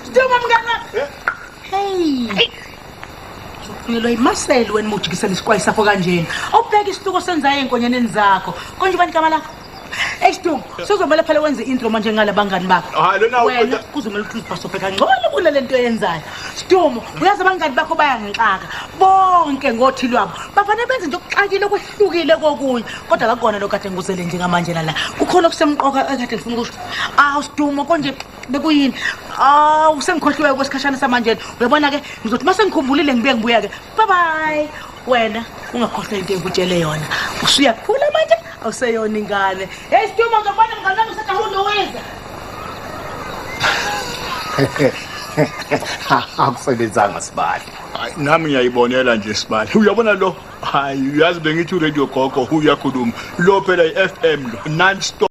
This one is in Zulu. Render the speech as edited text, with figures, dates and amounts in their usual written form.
Stoma mngana. Hey. Ngelo imaseli wena mujikisela isikwai sakho kanjena. Awubheka isituko senzayo enkonyane zakho. Konje bani igama lakho? Stum, sizomela phela wenze intro manje ngale bangani bakho. Hayi lona wena kuzomela ukuthi uzibhasofe kancane kulele nto yenzayo. Stum, uyazi abangani bakho bayangixaka. Bonke ngothi lwabo. Bafanele benze into okuxakile kwehlukile kokunye. Kodwa akakona lo kade ngizele njengamanje la. Kukhona okusemqoka ekade ngifuna ukusho. Stum konje bekuyini? Usengikhohliwe kwesikhashana samanje. Uyabona ke ngizothi mase ngikhumbulile ngibuye ngibuya ke. Bye bye. Wena ungakhohlwa into engikutshele yona. Usuyakhula manje? Awuseyona ingane. Hey Stuma ngizobona mngane wami usekahunda wenza. Akusebenzanga Sibali. hayi nami ngiyayibonela nje Sibali. Uyabona lo? Hayi uyazi bengithi uRadio Gogo uyakhuluma. Lo phela iFM lo non stop.